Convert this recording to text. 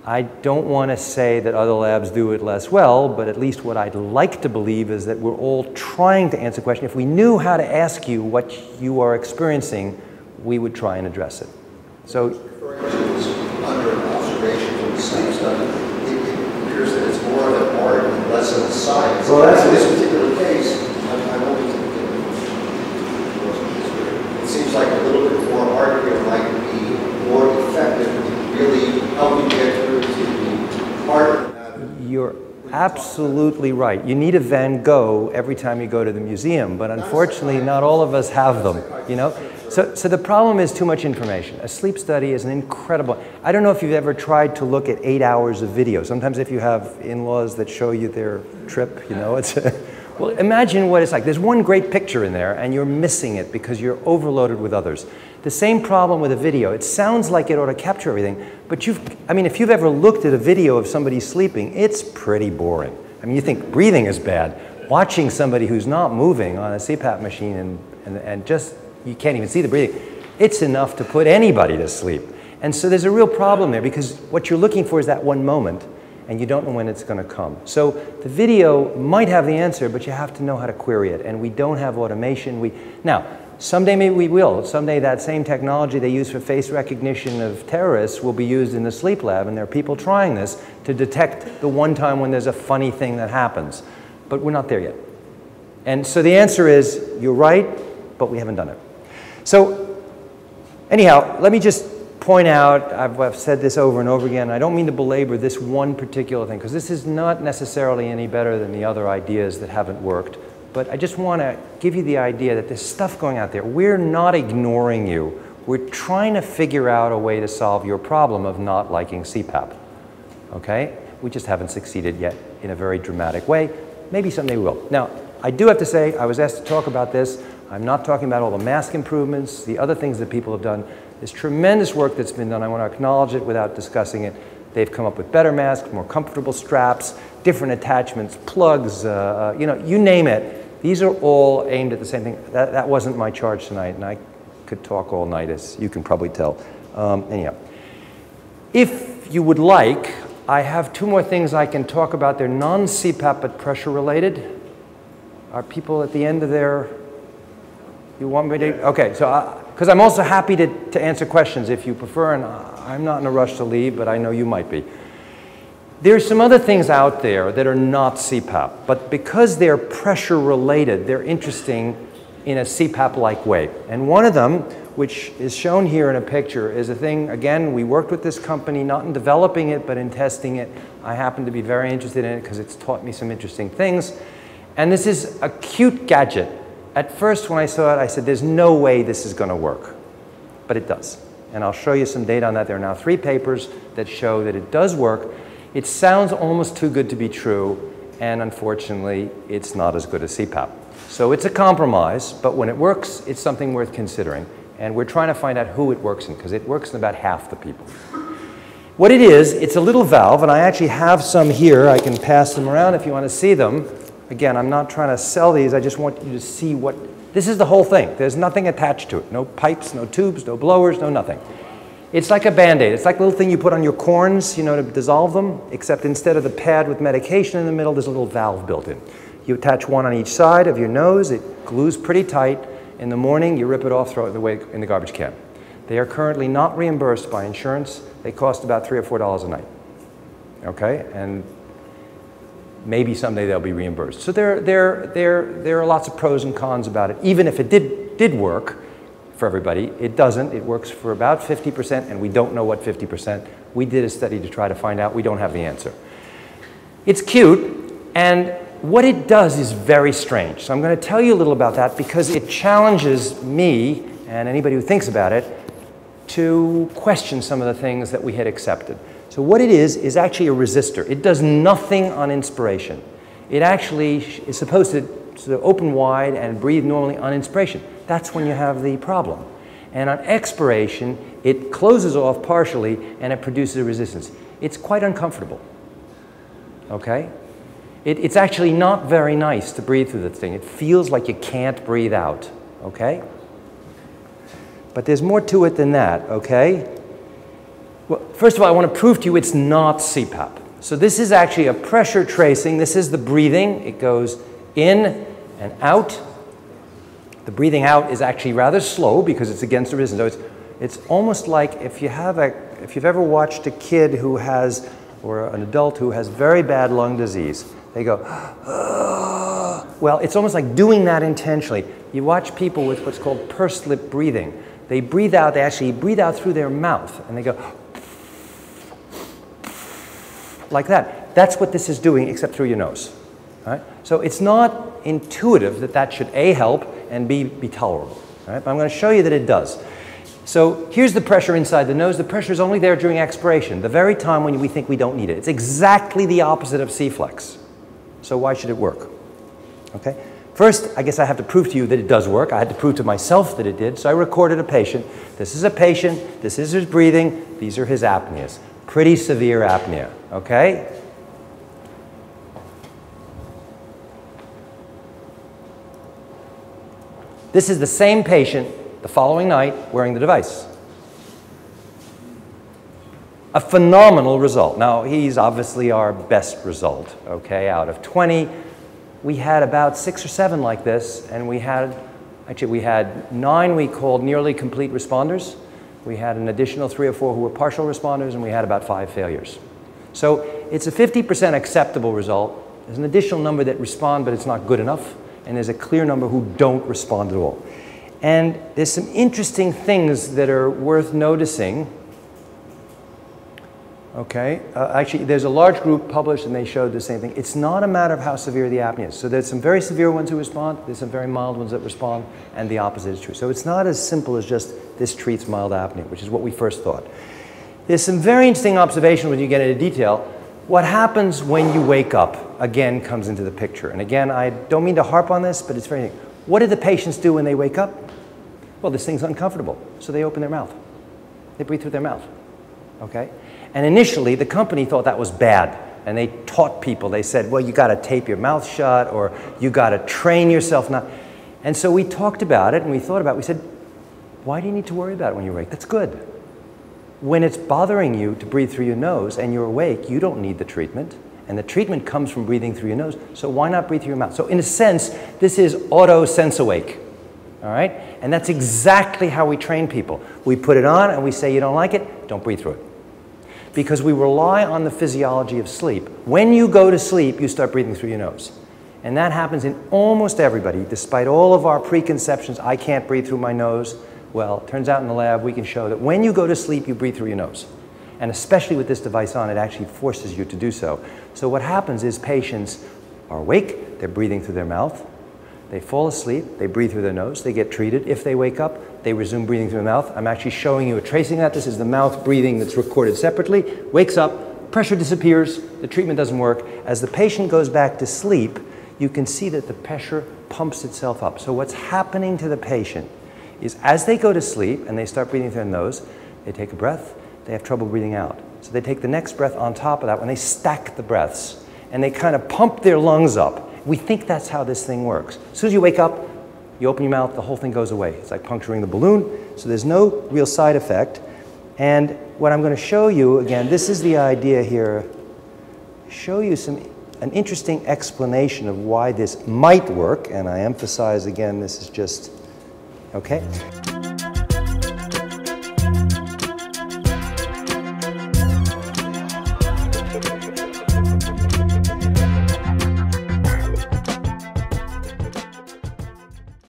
I don't want to say that other labs do it less well, but at least what I'd like to believe is that we're all trying to answer the question. If we knew how to ask you what you are experiencing, we would try and address it. So, referring to this under observation from the sleep study, it appears that it's more of an art and less of a science. Well, that's in this particular case, I'm only it seems like a little bit more art here might be more effective to really help you get through to the part of the matter. You're absolutely right. You need a Van Gogh every time you go to the museum, but unfortunately not all of us have them, you know? So the problem is too much information. A sleep study is an incredible, I don't know if you've ever tried to look at 8 hours of video. Sometimes if you have in-laws that show you their trip, you know, it's, well, imagine what it's like. There's one great picture in there and you're missing it because you're overloaded with others. The same problem with a video. It sounds like it ought to capture everything, but I mean, if you've ever looked at a video of somebody sleeping, it's pretty boring. I mean, you think breathing is bad. Watching somebody who's not moving on a CPAP machine and just, you can't even see the breathing, it's enough to put anybody to sleep. And so there's a real problem there because what you're looking for is that one moment and you don't know when it's going to come. So the video might have the answer, but you have to know how to query it. And we don't have automation. Now, someday maybe we will. Someday that same technology they use for face recognition of terrorists will be used in the sleep lab, and there are people trying this to detect the one time when there's a funny thing that happens. But we're not there yet. And so the answer is, you're right, but we haven't done it. So anyhow, let me just point out, I've said this over and over again, I don't mean to belabor this one particular thing, because this is not necessarily any better than the other ideas that haven't worked, but I just want to give you the idea that there's stuff going out there. We're not ignoring you. We're trying to figure out a way to solve your problem of not liking CPAP, okay? We just haven't succeeded yet in a very dramatic way. Maybe someday we will. Now, I do have to say, I was asked to talk about this. I'm not talking about all the mask improvements, the other things that people have done. There's tremendous work that's been done. I want to acknowledge it without discussing it. They've come up with better masks, more comfortable straps, different attachments, plugs, you know, you name it. These are all aimed at the same thing. That wasn't my charge tonight, and I could talk all night, as you can probably tell. Anyhow, if you would like, I have 2 more things I can talk about. They're non-CPAP but pressure related. Are people at the end of their, you want me to, okay, so because I'm also happy to answer questions if you prefer, and I'm not in a rush to leave, but I know you might be. There's some other things out there that are not CPAP, but because they're pressure related, they're interesting in a CPAP-like way. And one of them, which is shown here in a picture, is a thing, again, we worked with this company, not in developing it, but in testing it. I happen to be very interested in it because it's taught me some interesting things. And this is a cute gadget. At first, when I saw it, I said, there's no way this is going to work. But it does. And I'll show you some data on that. There are now 3 papers that show that it does work. It sounds almost too good to be true, and unfortunately, it's not as good as CPAP. So it's a compromise, but when it works, it's something worth considering. And we're trying to find out who it works in, because it works in about half the people. What it is, it's a little valve, and I actually have some here. I can pass them around if you want to see them. Again, I'm not trying to sell these. I just want you to see what, this is the whole thing. There's nothing attached to it. No pipes, no tubes, no blowers, no nothing. It's like a Band-Aid. It's like the little thing you put on your corns, you know, to dissolve them, except instead of the pad with medication in the middle, there's a little valve built in. You attach one on each side of your nose. It glues pretty tight. In the morning, you rip it off, throw it away in the garbage can. They are currently not reimbursed by insurance. They cost about $3 or $4 a night. Okay? And maybe someday they'll be reimbursed. So there are lots of pros and cons about it. Even if it did work for everybody, it doesn't. It works for about 50%, and we don't know what 50%. We did a study to try to find out. We don't have the answer. It's cute, and what it does is very strange. So I'm going to tell you a little about that because it challenges me and anybody who thinks about it to question some of the things that we had accepted. So what it is actually a resistor. It does nothing on inspiration. It actually is supposed to open wide and breathe normally on inspiration. That's when you have the problem. And on expiration, it closes off partially and it produces a resistance. It's quite uncomfortable. Okay? It's actually not very nice to breathe through this thing. It feels like you can't breathe out. Okay? But there's more to it than that. Okay? Well, first of all, I want to prove to you it's not CPAP. So this is actually a pressure tracing. This is the breathing. It goes in and out. The breathing out is actually rather slow because it's against the resistance. So it's almost like if you've ever watched a kid who has, or an adult who has very bad lung disease, they go, well, it's almost like doing that intentionally. You watch people with what's called pursed lip breathing. They breathe out, they actually breathe out through their mouth, and they go like that. That's what this is doing, except through your nose. All right? So it's not intuitive that that should A, help, and B, be tolerable. All right? But I'm going to show you that it does. So here's the pressure inside the nose. The pressure is only there during expiration, the very time when we think we don't need it. It's exactly the opposite of C-flex. So why should it work? Okay? First, I guess I have to prove to you that it does work. I had to prove to myself that it did, so I recorded a patient. This is a patient. This is his breathing. These are his apneas. Pretty severe apnea, okay? This is the same patient the following night wearing the device. A phenomenal result. Now, he's obviously our best result, okay? Out of 20, we had about 6 or 7 like this, and we had 9 we called nearly complete responders. We had an additional 3 or 4 who were partial responders, and we had about 5 failures. So it's a 50% acceptable result. There's an additional number that respond, but it's not good enough, and there's a clear number who don't respond at all. And there's some interesting things that are worth noticing. Okay, actually, there's a large group published, and they showed the same thing. It's not a matter of how severe the apnea is. So there's some very severe ones who respond, there's some very mild ones that respond, and the opposite is true. So it's not as simple as just this treats mild apnea, which is what we first thought. There's some very interesting observations when you get into detail. What happens when you wake up, again, comes into the picture. And again, I don't mean to harp on this, but it's very interesting. What do the patients do when they wake up? Well, this thing's uncomfortable, so they open their mouth. They breathe through their mouth, okay? And initially, the company thought that was bad, and they taught people. They said, well, you got to tape your mouth shut, or you got to train yourself not. And so we talked about it, and we thought about it. We said, why do you need to worry about it when you're awake? That's good. When it's bothering you to breathe through your nose and you're awake, you don't need the treatment. And the treatment comes from breathing through your nose, so why not breathe through your mouth? So in a sense, this is auto-sense-awake. All right? And that's exactly how we train people. We put it on, and we say, you don't like it? Don't breathe through it. Because we rely on the physiology of sleep. When you go to sleep, you start breathing through your nose. And that happens in almost everybody. Despite all of our preconceptions, I can't breathe through my nose. Well, it turns out in the lab, we can show that when you go to sleep, you breathe through your nose. And especially with this device on, it actually forces you to do so. So what happens is patients are awake, they're breathing through their mouth. They fall asleep, they breathe through their nose, they get treated. If they wake up, they resume breathing through the mouth. I'm actually showing you a tracing of that. This is the mouth breathing that's recorded separately. Wakes up, pressure disappears, the treatment doesn't work. As the patient goes back to sleep, you can see that the pressure pumps itself up. So what's happening to the patient is as they go to sleep and they start breathing through their nose, they take a breath, they have trouble breathing out. So they take the next breath on top of that when they stack the breaths, and they kind of pump their lungs up. We think that's how this thing works. As soon as you wake up, you open your mouth, the whole thing goes away. It's like puncturing the balloon, so there's no real side effect. And what I'm going to show you, again, this is the idea here, show you an interesting explanation of why this might work, and I emphasize again, this is just, okay?